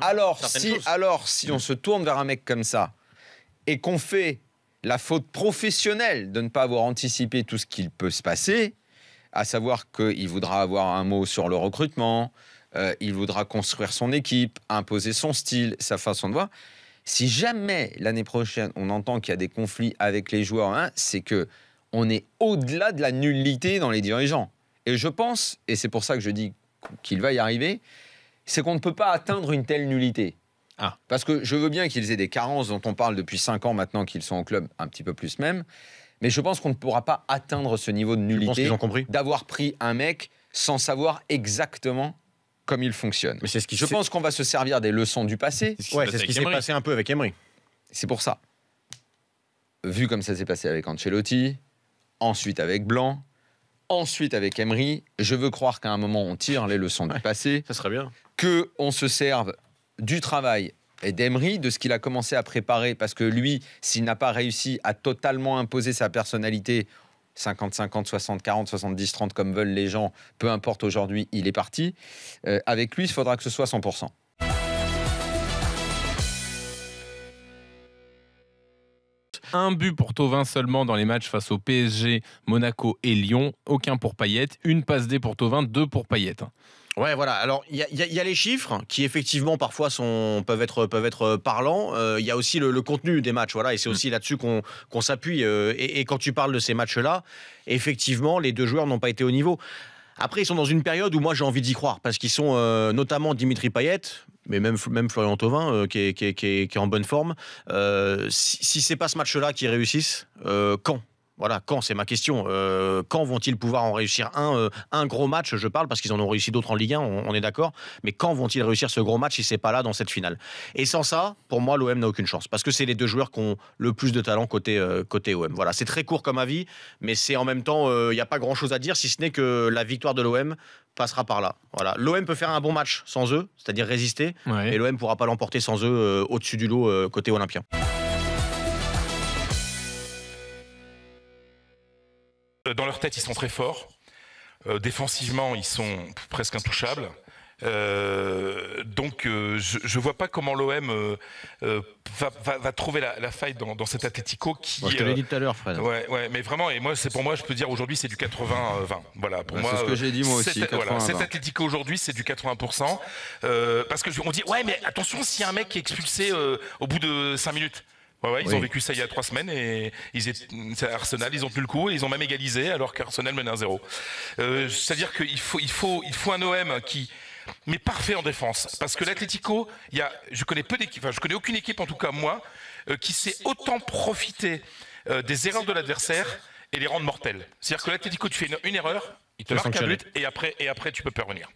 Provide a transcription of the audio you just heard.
Alors, si on se tourne vers un mec comme ça et qu'on fait la faute professionnelle de ne pas avoir anticipé tout ce qu'il peut se passer, à savoir qu'il voudra avoir un mot sur le recrutement, il voudra construire son équipe, imposer son style, sa façon de voir. Si jamais l'année prochaine on entend qu'il y a des conflits avec les joueurs, hein, c'est qu'on est au-delà de la nullité dans les dirigeants. Et je pense, et c'est pour ça que je dis qu'il va y arriver, c'est qu'on ne peut pas atteindre une telle nullité. Parce que je veux bien qu'ils aient des carences dont on parle depuis 5 ans maintenant qu'ils sont au club, un petit peu plus même, mais je pense qu'on ne pourra pas atteindre ce niveau de nullité d'avoir pris un mec sans savoir exactement comme il fonctionne. Mais je pense qu'on va se servir des leçons du passé. C'est ce qui s'est passé un peu avec Emery. C'est pour ça. Vu comme ça s'est passé avec Ancelotti, ensuite avec Blanc, ensuite avec Emery, je veux croire qu'à un moment on tire les leçons du passé. Ça serait bien. Qu'on se serve du travail et d'Emery, de ce qu'il a commencé à préparer, parce que lui, s'il n'a pas réussi à totalement imposer sa personnalité, 50-50, 60-40, 70-30, comme veulent les gens, peu importe aujourd'hui, il est parti. Avec lui, il faudra que ce soit 100%. Un but pour Thauvin seulement dans les matchs face au PSG, Monaco et Lyon. Aucun pour Payet. Une passe D pour Thauvin, 2 pour Payet. Ouais, voilà. Alors, il y a les chiffres qui, effectivement, parfois peuvent être parlants. Il y a aussi le contenu des matchs, voilà. Et c'est aussi là-dessus qu'on s'appuie. Et quand tu parles de ces matchs-là, effectivement, les deux joueurs n'ont pas été au niveau. Après, ils sont dans une période où moi, j'ai envie d'y croire. Parce qu'ils sont, notamment Dimitri Payet, mais même Florian Thauvin, qui est en bonne forme. Si c'est pas ce match-là qu'ils réussissent, quand ? Voilà, quand, c'est ma question. Quand vont-ils pouvoir en réussir un gros match, je parle, parce qu'ils en ont réussi d'autres en Ligue 1, on est d'accord. Mais quand vont-ils réussir ce gros match si c'est pas là dans cette finale? Et sans ça, pour moi, l'OM n'a aucune chance. Parce que c'est les deux joueurs qui ont le plus de talent côté OM. Voilà, c'est très court comme avis, mais c'est en même temps, il n'y a pas grand-chose à dire, si ce n'est que la victoire de l'OM passera par là. Voilà. L'OM peut faire un bon match sans eux, c'est-à-dire résister, et l'OM ne pourra pas l'emporter sans eux au-dessus du lot côté olympien. Dans leur tête, ils sont très forts. Défensivement, ils sont presque intouchables. Donc, je ne vois pas comment l'OM va trouver la faille dans cet Atlético qui. Moi, je te l'ai dit tout à l'heure, Fred. Ouais, mais vraiment, et moi, je peux dire aujourd'hui, c'est du 80-20. Voilà, pour moi. C'est ce que j'ai dit moi aussi. Cet Atlético aujourd'hui, c'est du 80%. Parce que on dit, ouais, mais attention, s'il y a un mec qui est expulsé au bout de 5 minutes. Ouais, ils ont vécu ça il y a 3 semaines et Arsenal, ils ont tenu le coup et ils ont même égalisé alors qu'Arsenal menait 1-0. C'est-à-dire qu'il faut un OM qui mais parfait en défense, parce que l'Atlético, je connais aucune équipe en tout cas moi qui sait autant profiter des erreurs de l'adversaire et les rendre mortelles. C'est-à-dire que l'Atlético, tu fais une erreur, il te marque un but et après tu peux pas revenir.